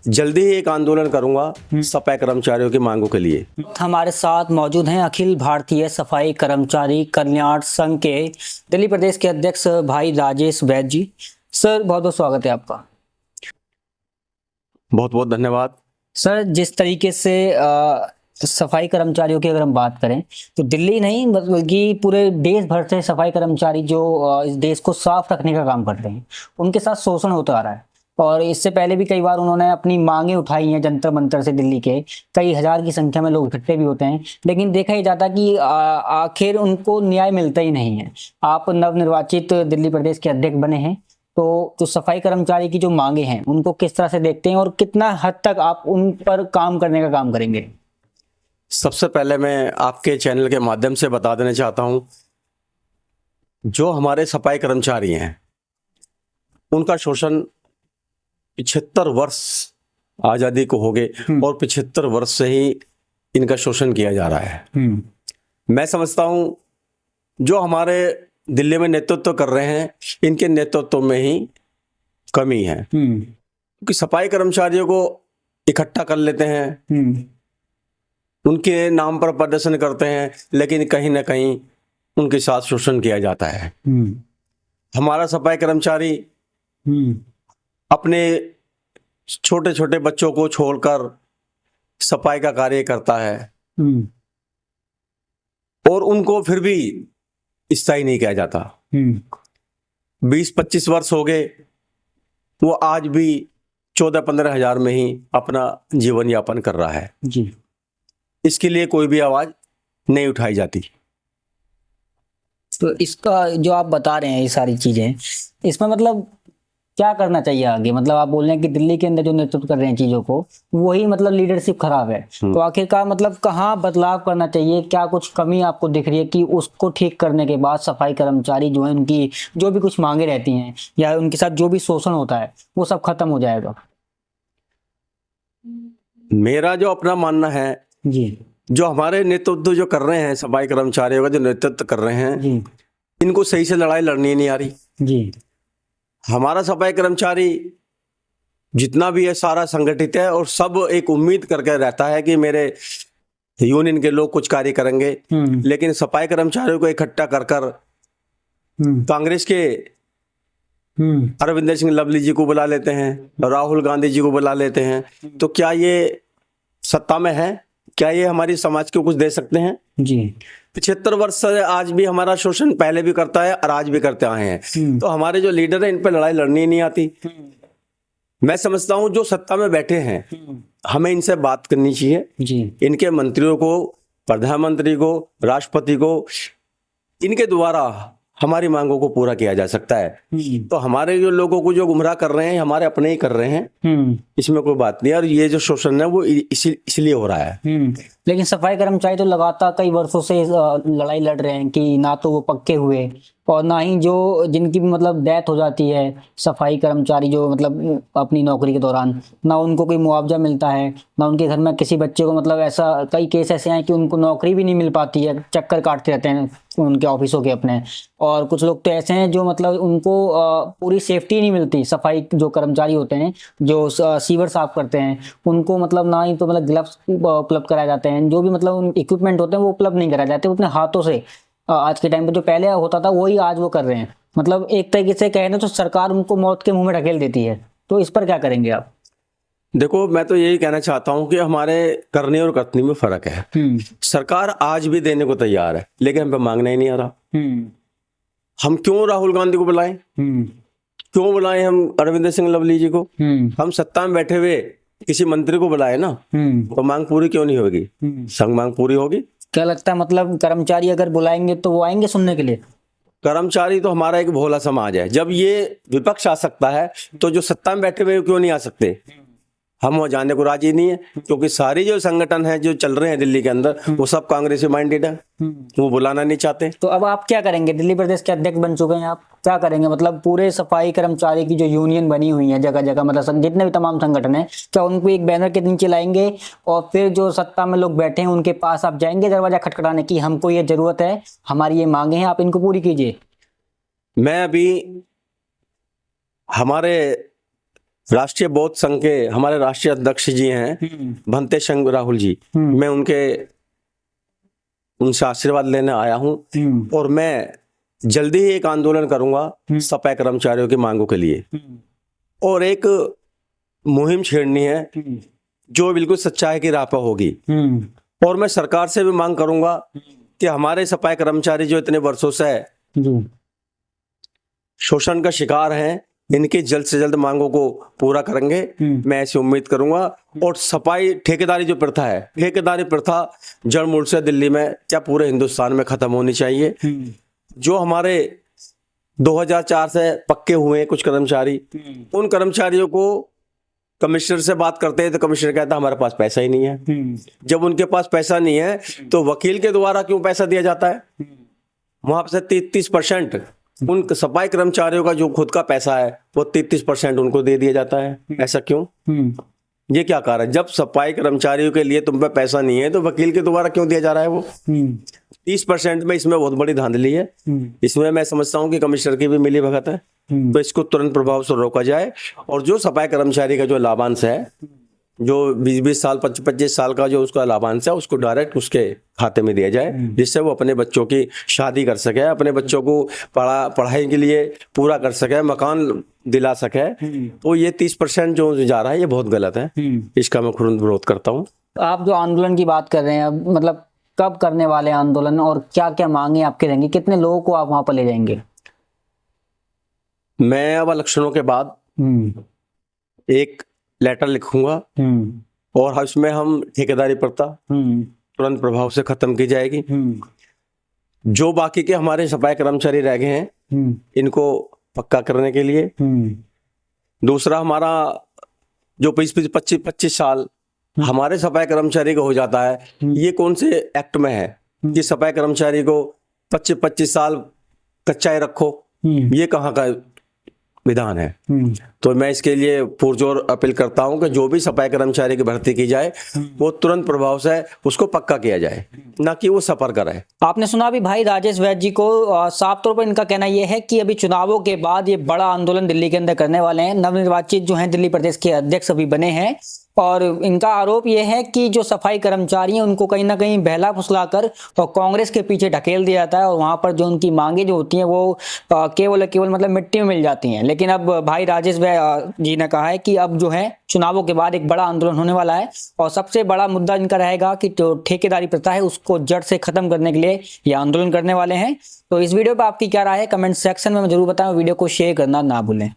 जल्दी ही एक आंदोलन करूंगा सफाई कर्मचारियों की मांगों के लिए। हमारे साथ मौजूद हैं अखिल भारतीय सफाई कर्मचारी कल्याण संघ के दिल्ली प्रदेश के अध्यक्ष भाई राजेश वैद्य जी। सर बहुत बहुत स्वागत है आपका। बहुत बहुत धन्यवाद। सर जिस तरीके से सफाई कर्मचारियों की अगर हम बात करें तो दिल्ली नहीं बल्कि पूरे देश भर से सफाई कर्मचारी जो इस देश को साफ रखने का काम करते हैं उनके साथ शोषण होता आ रहा है। और इससे पहले भी कई बार उन्होंने अपनी मांगें उठाई हैं जंतर मंतर से। दिल्ली के कई हजार की संख्या में लोग इकट्ठे भी होते हैं, लेकिन देखा ही जाता कि आखिर उनको न्याय मिलता ही नहीं है। आप नवनिर्वाचित दिल्ली प्रदेश के अध्यक्ष बने हैं, तो जो सफाई कर्मचारी की जो मांगे हैं उनको किस तरह से देखते हैं और कितना हद तक आप उन पर काम करने का काम करेंगे? सबसे पहले मैं आपके चैनल के माध्यम से बता देना चाहता हूं, जो हमारे सफाई कर्मचारी हैं उनका शोषण 75 वर्ष आज़ादी को हो गए और 75 वर्ष से ही इनका शोषण किया जा रहा है। मैं समझता हूं जो हमारे दिल्ली में नेतृत्व कर रहे हैं इनके नेतृत्व में ही कमी है, क्योंकि सफाई कर्मचारियों को इकट्ठा कर लेते हैं, उनके नाम पर प्रदर्शन करते हैं, लेकिन कहीं ना कहीं उनके साथ शोषण किया जाता है। हमारा सफाई कर्मचारी अपने छोटे छोटे बच्चों को छोड़कर सफाई का कार्य करता है और उनको फिर भी स्थायी नहीं किया जाता। 20-25 वर्ष हो गए, वो आज भी 14-15 हजार में ही अपना जीवन यापन कर रहा है जी। इसके लिए कोई भी आवाज नहीं उठाई जाती। तो इसका जो आप बता रहे हैं ये सारी चीजें, इसमें मतलब क्या करना चाहिए आगे? मतलब आप बोल रहे हैं कि दिल्ली के अंदर जो नेतृत्व कर रहे हैं चीजों को, वही मतलब लीडरशिप खराब है, तो आखिरकार मतलब कहाँ बदलाव करना चाहिए? क्या कुछ कमी आपको दिख रही है कि उसको ठीक करने के बाद सफाई कर्मचारी जो है उनकी जो भी कुछ मांगे रहती हैं या उनके साथ जो भी शोषण होता है वो सब खत्म हो जाएगा? मेरा जो अपना मानना है जी, जो हमारे नेतृत्व जो कर रहे हैं, सफाई कर्मचारियों का जो नेतृत्व कर रहे हैं जी, इनको सही से लड़ाई लड़नी नहीं आ रही। जी, हमारा सफाई कर्मचारी जितना भी है सारा संगठित है और सब एक उम्मीद करके रहता है कि मेरे यूनियन के लोग कुछ कार्य करेंगे, लेकिन सफाई कर्मचारियों को इकट्ठा कर कर कांग्रेस के अरविंदर सिंह लवली जी को बुला लेते हैं, राहुल गांधी जी को बुला लेते हैं, तो क्या ये सत्ता में है? क्या ये हमारी समाज को कुछ दे सकते हैं? जी। 75 वर्ष से आज भी हमारा शोषण पहले भी करता है और आज भी करते आए हैं, तो हमारे जो लीडर है इन पर लड़ाई लड़नी नहीं आती। मैं समझता हूं जो सत्ता में बैठे हैं हमें इनसे बात करनी चाहिए जी। इनके मंत्रियों को, प्रधानमंत्री को, राष्ट्रपति को, इनके द्वारा हमारी मांगों को पूरा किया जा सकता है। तो हमारे जो लोगों को जो गुमराह कर रहे हैं हमारे अपने ही कर रहे हैं, इसमें कोई बात नहीं है। और ये जो शोषण है वो इसलिए हो रहा है। लेकिन सफाई कर्मचारी तो लगातार कई वर्षों से लड़ाई लड़ रहे हैं कि ना तो वो पक्के हुए और ना ही जो जिनकी मतलब डेथ हो जाती है सफाई कर्मचारी जो मतलब अपनी नौकरी के दौरान, ना उनको कोई मुआवजा मिलता है, ना उनके घर में किसी बच्चे को मतलब ऐसा कई केस ऐसे हैं कि उनको नौकरी भी नहीं मिल पाती है, चक्कर काटते रहते हैं उनके ऑफिसों के अपने। और कुछ लोग तो ऐसे हैं जो मतलब उनको पूरी सेफ्टी नहीं मिलती। सफाई जो कर्मचारी होते हैं जो सीवर साफ करते हैं उनको मतलब ना ही तो मतलब ग्लव्स उपलब्ध कराए जाते हैं, जो भी मतलब इक्विपमेंट होते हैं वो उपलब्ध नहीं कराए जाते, वो अपने हाथों से आज के टाइम पे जो पहले होता था वही आज वो कर रहे हैं। मतलब एक तरीके से कहें ना तो सरकार उनको मौत के मुंह में ढकेल देती है। तो इस पर क्या करेंगे आप? देखो मैं तो यही कहना चाहता हूं कि हमारे करने और करने में फर्क है। सरकार आज भी देने को तैयार है लेकिन हम पे मांगना ही नहीं आ रहा। हम क्यों राहुल गांधी को बुलाएं, क्यों बुलाएं हम अरविंदर सिंह लवली जी को? हम सत्ता में बैठे हुए किसी मंत्री को बुलाए ना, तो मांग पूरी क्यों नहीं होगी? संग मांग पूरी होगी। क्या लगता है मतलब कर्मचारी अगर बुलाएंगे तो वो आएंगे सुनने के लिए? कर्मचारी तो हमारा एक भोला समाज है, जब ये विपक्ष आ सकता है तो जो सत्ता में बैठे हुए क्यों नहीं आ सकते? हम वो जाने को राजी नहीं है, क्योंकि सारी जो संगठन है जो चल रहे हैं दिल्ली के अंदर वो सब कांग्रेसी माइंडेड है, वो बुलाना नहीं चाहते। तो अब आप क्या करेंगे? दिल्ली प्रदेश के अध्यक्ष बन चुके हैं आप, क्या करेंगे? मतलब पूरे सफाई कर्मचारी की जो यूनियन बनी हुई है जगह जगह, मतलब जितने भी तमाम संगठन है, क्या उनको एक बैनर के नीचे लाएंगे और फिर जो सत्ता में लोग बैठे हैं उनके पास आप जाएंगे दरवाजा खटखटाने की हमको ये जरूरत है, हमारी ये मांगे हैं, आप इनको पूरी कीजिए? मैं अभी हमारे राष्ट्रीय बौद्ध संघ के हमारे राष्ट्रीय अध्यक्ष जी हैं भंते शंकर राहुल जी, मैं उनसे आशीर्वाद लेने आया हूं और मैं जल्दी ही एक आंदोलन करूंगा सफाई कर्मचारियों की मांगों के लिए, और एक मुहिम छेड़नी है जो बिल्कुल सच्चाई की राह पर होगी। और मैं सरकार से भी मांग करूंगा कि हमारे सफाई कर्मचारी जो इतने वर्षों से शोषण का शिकार हैं, इनकी जल्द से जल्द मांगों को पूरा करेंगे, मैं ऐसी उम्मीद करूंगा। और सफाई ठेकेदारी जो प्रथा है, ठेकेदारी प्रथा जड़ मूल से दिल्ली में क्या पूरे हिंदुस्तान में खत्म होनी चाहिए। जो हमारे 2004 से पक्के हुए कुछ कर्मचारी, उन कर्मचारियों को कमिश्नर से बात करते हैं तो कमिश्नर कहता है हमारे पास पैसा ही नहीं है। जब उनके पास पैसा नहीं है तो वकील के द्वारा क्यों पैसा दिया जाता है? वहां से 33% उन सफाई कर्मचारियों का जो खुद का पैसा है वो 33% उनको दे दिया जाता है। ऐसा क्यों? ये क्या कारण है? जब सफाई कर्मचारियों के लिए तुम पे पैसा नहीं है तो वकील के द्वारा क्यों दिया जा रहा है वो 30% में? इसमें बहुत बड़ी धांधली है। इसमें मैं समझता हूँ कि कमिश्नर की भी मिली भगत है, तो इसको तुरंत प्रभाव से रोका जाए। और जो सफाई कर्मचारी का जो लाभांश है, जो 20-20 साल 25-25 साल का जो उसका लाभांश है, उसको डायरेक्ट उसके खाते में दिया जाए, जिससे वो अपने बच्चों की शादी कर सके, अपने बच्चों को पढ़ाई के लिए पूरा कर सके, मकान दिला सके। तो ये 30% जो जा रहा है ये बहुत गलत है, इसका मैं खुद विरोध करता हूँ। आप जो आंदोलन की बात कर रहे हैं, अब मतलब कब करने वाले आंदोलन और क्या क्या मांगे आपके रहेंगी? कितने लोगों को आप वहां पर ले जाएंगे? मैं अब इलेक्शनों के बाद एक लेटर लिखूंगा और उसमें हम ठेकेदारी प्रथा तुरंत प्रभाव से खत्म की जाएगी। जो बाकी के हमारे सफाई कर्मचारी रह गए हैं इनको पक्का करने के लिए। दूसरा, हमारा जो 25 साल हमारे सफाई कर्मचारी को हो जाता है, ये कौन से एक्ट में है कि सफाई कर्मचारी को 25 साल कच्चा ही रखो? ये कहाँ का विधान है? तो मैं इसके लिए पुरजोर अपील करता हूं कि जो भी सफाई कर्मचारी की भर्ती की जाए वो तुरंत प्रभाव से उसको पक्का किया जाए, ना कि वो सफर करे। आपने सुना अभी भाई राजेश वैद्य जी को, साफ तौर पर इनका कहना यह है कि अभी चुनावों के बाद ये बड़ा आंदोलन दिल्ली के अंदर करने वाले हैं। नवनिर्वाचित जो हैं दिल्ली प्रदेश के अध्यक्ष अभी बने हैं, और इनका आरोप यह है कि जो सफाई कर्मचारी हैं उनको कहीं ना कहीं बहला फुसलाकर और कांग्रेस के पीछे ढकेल दिया जाता है, और वहां पर जो उनकी मांगे जो होती हैं वो केवल मतलब मिट्टी में मिल जाती हैं। लेकिन अब भाई राजेश जी ने कहा है कि अब जो है चुनावों के बाद एक बड़ा आंदोलन होने वाला है, और सबसे बड़ा मुद्दा इनका रहेगा कि जो ठेकेदारी प्रथा है उसको जड़ से खत्म करने के लिए ये आंदोलन करने वाले हैं। तो इस वीडियो पर आपकी क्या राय है कमेंट सेक्शन में जरूर बताएं, वीडियो को शेयर करना ना भूलें।